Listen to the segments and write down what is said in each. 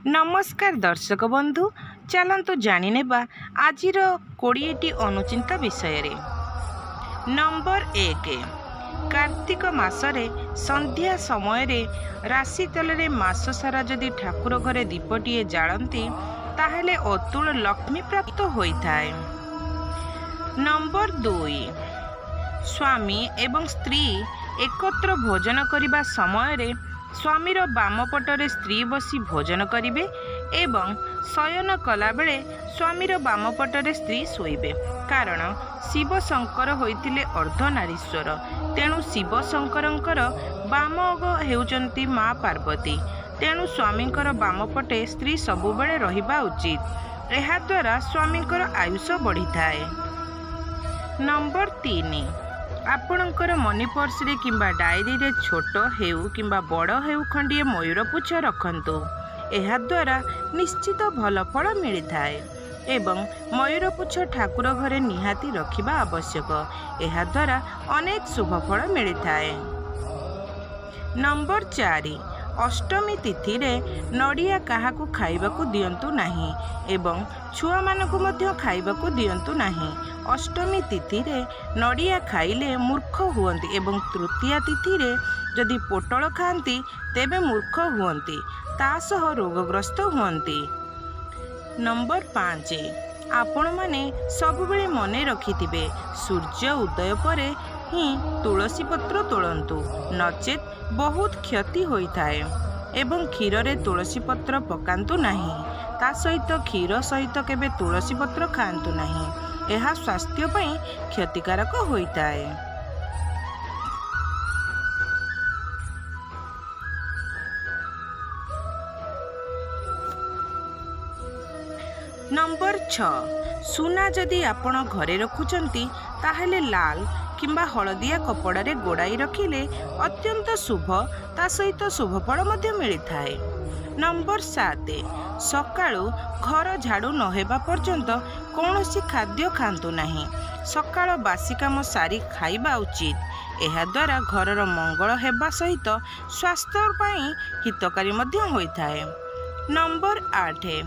नमस्कार दर्शक बंधु, चलतु जानिनेबा आजिर 20टी अनुचिंता विषय रे। नंबर 1, कार्तिक मासरे संध्या समय रे राशि तले मास सारा जदि ठाकुर घरे दीपटीए जालती ताहेले अतुल लक्ष्मी प्राप्त होइथाए। नंबर 2, स्वामी एवं स्त्री एकत्र भोजन करिबा समय रे स्वामीर बाम पटरे स्त्री बसी भोजन करिवे एवं शयन कला बेले स्वामीर बाम पटरे स्त्री शोइबे। कारण शिव शंकर होइतिले अर्धनारीश्वर, तेणु शिव शंकरंकर बाम अग हेउचंती माँ पार्वती, तेणु स्वामींकर बाम पटे स्त्री सबुबेले रहिबा उचित। एहा द्वारा स्वामींकर आयुष बढ़ी थाए। नंबर 3, आपणकर मनी पर्स रे किंबा डायरी रे छोट हेउ किंबा बड़ हेउ खंडिए मयूर पुछ रखंतु। एहा द्वारा निश्चित भल फल मिली थाए एवं मयूर पुछ ठाकुर घरे निहाती रखिबा आवश्यक। एहा द्वारा अनेक शुभ फल मिली थाए। नंबर 4, अष्टमी तिथि रे नड़िया काहाकू खाइबाकू दियंतु नाही एवं छुआ मानकू मध्य खाइबाकू दियंतु नाही। अष्टमी तिथि रे नड़िया खाइले मूर्ख हुअंती एवं तृतीया तिथि रे जदि पोटल खाआंती तेबे मूर्ख हुअंती, तासह रोगग्रस्त हुअंती। नंबर 5, आपण माने सबुबेले मने रखिथिबे सूर्य उदय परे ही तुलसी पत्र तोड़ंतु, नचेत बहुत क्षति होइथाए एवं क्षीर रे तुलसी पत्र पकांतु नाही। ता सहित क्षीर सहित केबे तुलसी पत्र खाआंतु नाही, एहा स्वास्थ्य पई क्षतिकारक होइथाए। नंबर 6, सुना जदि आपण घरे रखुचंती ताहेले लाल किंबा हलदिया कपड़ा रे गोड़ाई रखिले अत्यंत शुभ, ता सहित शुभ फल मध्य मिली थाए। नंबर 7, सकाळू घर झाड़ू नहेबा पर्यंत कौनसी खाद्य खांतु नाही। सकाळ बासी काम सारी खाइबा उचित। एहा द्वारा घरर मंगल हेबा सहित स्वास्थ्य पई हितकारी मध्य होइथाए। नंबर 8,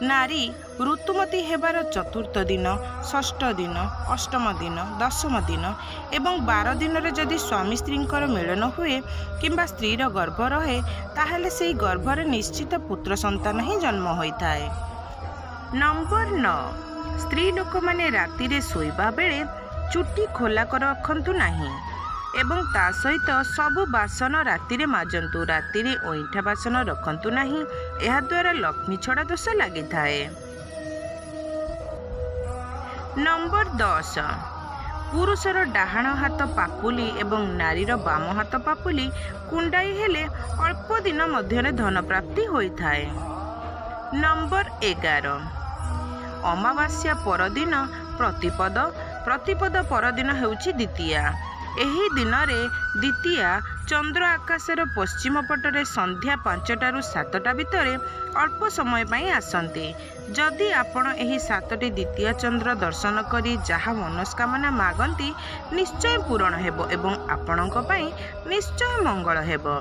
नारी ऋतुमती हेबार चतुर्थ दिन, षष्ठ दिन, अष्टम दिन, दशम दिन एवं 12 दिन रे जदि स्वामी स्त्रींकर मिलन हुए किंबा स्त्रीर गर्भ रहे ताहेले सेही गर्भरे निश्चित पुत्र संतान ही जन्म होइथाए। नंबर 9, स्त्री लोक माने राति रे सोइबा बेले चुट्टी खोला कर रखंतु नाही एवं ता सहित सबु बासन राति रे माजंतु। राति रे ओइठा बासन रखंतु नाही, एहा द्वारा लक्ष्मी छड़ा दोष लागि थाए। नंबर 10, पुरुषर डाहाण हाथ पापुली एवं नारीर बाम हाथ पापुली कुंडाई हेले अल्प दिन मध्यरे धन प्राप्ति होइथाए। नंबर 11, अमावास्या परदिन प्रतिपद परदिन हेउची द्वितीया। एही दिन रे द्वितीया चंद्र आकाशर पश्चिम पटरे संध्या 5 ରୁ 7 भितरे अल्प समय पई आसंती। जदि आपण एही 7टी द्वितीय चंद्र दर्शन करी जहा मनस्कामना मागंती निश्चय पूरण हेबो एवं आपणक पई निश्चय मंगल हेबो।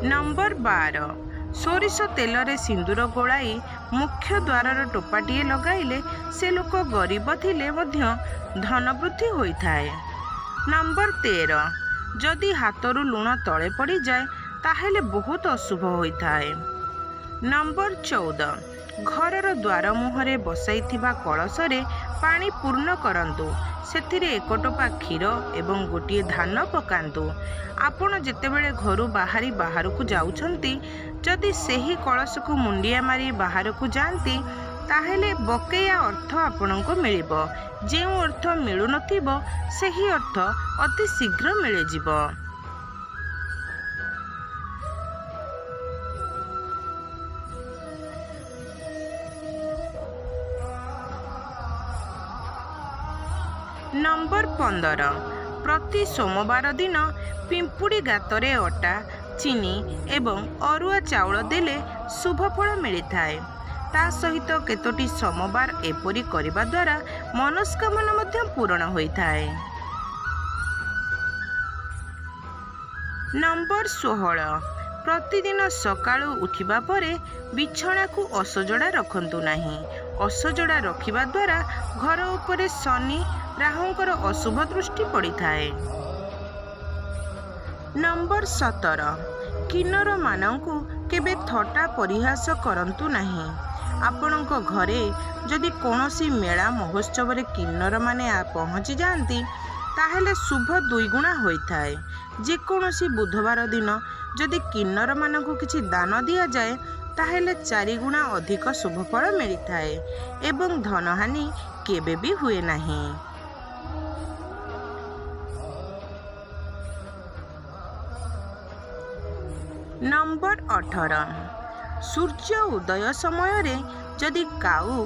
नंबर 12, सोरिष तेल रे सिंदूर गोलाई मुख्य द्वारर टोपाटीए लगाइले से लोक गरीब थिले मध्य धन वृद्धि होइथाए। नंबर 13, जदि हाथरू लुण तले पड़ी जाए ताहेले बहुत अशुभ होइथाए। नंबर 14, घरर द्वार मुहरे बसाइथिबा कलशरे पानी पूर्ण करंतु, सेथिरे 1 टोपा क्षीर एवं गोटिए धान पकांतु। आपण जेतेबेले घरू बाहरी बाहरकू जाउछंती जदि सेही कलश को मुंडिया मारी बाहरकू जांती ताहेले बकेया अर्थ आपणको मिलिबो। जेउ अर्थ मिलु नथिबो सेही अर्थ अति शीघ्र मिले जिवो। नंबर 15, प्रति सोमवार दिन पिंपुड़ी गातरे अटा, चीनी एवं अरुआ चाउल देले शुभ फल मिली थाए। ता सहित केतोटी सोमवार एपरी करिबा द्वारा मनस्कामना मध्य पूर्ण होइथाए। नंबर 16, ପ୍ରତିଦିନ ସକାଳୁ ଉଠିବା ପରେ ବିଛଣାକୁ ଅସଜଡ଼ା ରଖନ୍ତୁ ନାହିଁ। ଅସଜଡ଼ା ରଖିବା ଦ୍ୱାରା ଘର ଉପରେ ଶନି ରାହୁଙ୍କର ଅଶୁଭ ଦୃଷ୍ଟି ପଡ଼ିଥାଏ। ନମ୍ବର 17, କିନ୍ନରମାନଙ୍କୁ କେବେ ଥଟ୍ଟା ପରିହାସ କରନ୍ତୁ ନାହିଁ। ଆପଣଙ୍କ ଘରେ ଯଦି କୌଣସି ମେଳା ମହୋତ୍ସବରେ କିନ୍ନରମାନେ ପହଞ୍ଚି ଯାଆନ୍ତି ତାହେଲେ ଶୁଭ ଦୁଇଗୁଣା ହୋଇଥାଏ। ଯେକୌଣସି ବୁଧବାର ଦିନ ଯଦି କିନ୍ନରମାନଙ୍କୁ କିଛି ଦାନ ଦିଆଯାଏ ତାହେଲେ 4 ଗୁଣା ଅଧିକ ଶୁଭଫଳ ମିଳିଥାଏ ଏବଂ ଧନହାନି କେବେ ବି ହୁଏ ନାହିଁ। ନମ୍ବର 18, ସୂର୍ଯ୍ୟ ଉଦୟ ସମୟରେ ଯଦି କାଉ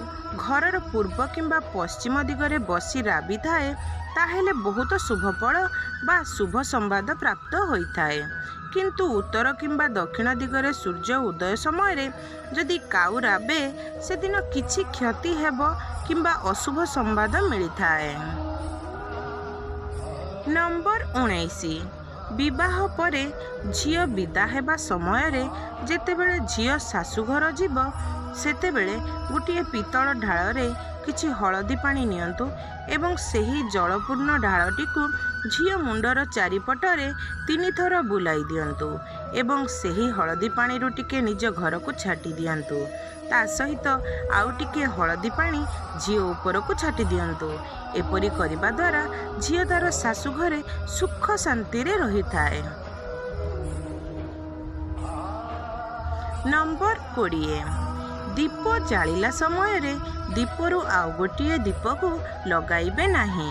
ଘରର ପୂର୍ବ କିମ୍ବା ପଶ୍ଚିମ ଦିଗରେ ବସି ରାବିଥାଏ ତାହେଲେ ବହୁତ ଶୁଭଫଳ ବା ଶୁଭ ସମ୍ବାଦ ପ୍ରାପ୍ତ ହୋଇଥାଏ। କିନ୍ତୁ ଉତ୍ତର କିମ୍ବା ଦକ୍ଷିଣ ଦିଗରେ ସୂର୍ଯ୍ୟ ଉଦୟ ସମୟରେ ଯଦି କାଉ ରାବେ ସେଦିନ କିଛି କ୍ଷତି ହେବ କିମ୍ବା ଅଶୁଭ ସମ୍ବାଦ ମିଳିଥାଏ। ନମ୍ବର 19, ବିବାହ ପରେ ଝିଅ ବିଦା ହେବା ସମୟରେ ଯେତେବେଳେ ଝିଅ ଶାଶୁଘର ଯିବ ସେତେବେଳେ ଗୋଟିଏ ପିତ୍ତଳ ଢାଳରେ କିଛି ହଳଦୀ ପାଣି ନିଅନ୍ତୁ ଏବଂ ସେହି ଜଳପୂର୍ଣ୍ଣ ଢାଳଟିକୁ ଝିଅ ମୁଣ୍ଡର ଚାରିପଟରେ 3 ଥର ବୁଲାଇ ଦିଅନ୍ତୁ ଏବଂ ସେହି ହଳଦୀ ପାଣିରୁ ଟିକେ ନିଜ ଘରକୁ ଛାଟି ଦିଅନ୍ତୁ। ତା ସହିତ ଆଉ ଟିକେ ହଳଦୀ ପାଣି ଝିଅ ଉପରକୁ ଛାଟି ଦିଅନ୍ତୁ। ଏପରି କରିବା ଦ୍ୱାରା ଝିଅ ତାର ଶାଶୁଘରେ ସୁଖ ଶାନ୍ତିରେ ରହିଥାଏ। ନମ୍ବର 20, ଦୀପ ଜାଳିଲା ସମୟରେ ଦୀପରୁ ଆଉ ଗୋଟିଏ ଦୀପକୁ ଲଗାଇବେ ନାହିଁ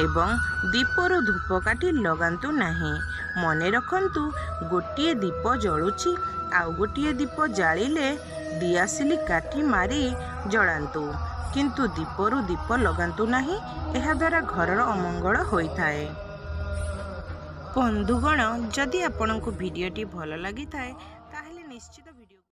ଏବଂ ଦୀପରୁ ଧୂପକାଠି ଲଗାନ୍ତୁ ନାହିଁ। ମନେ ରଖନ୍ତୁ, ଗୋଟିଏ ଦୀପ ଜଳୁଛି ଆଉ ଗୋଟିଏ ଦୀପ ଜାଳିଲେ ଦିଆସିଲି କାଠି ମାରି ଜଳାନ୍ତୁ, କିନ୍ତୁ ଦୀପରୁ ଦୀପ ଲଗାନ୍ତୁ ନାହିଁ। ଏହାଦ୍ୱାରା ଘରର ଅମଙ୍ଗଳ ହୋଇଥାଏ। ବନ୍ଧୁଗଣ, ଯଦି ଆପଣଙ୍କୁ ଭିଡ଼ିଓଟି ଭଲ ଲାଗିଥାଏ ତାହେଲେ ନିଶ୍ଚିତ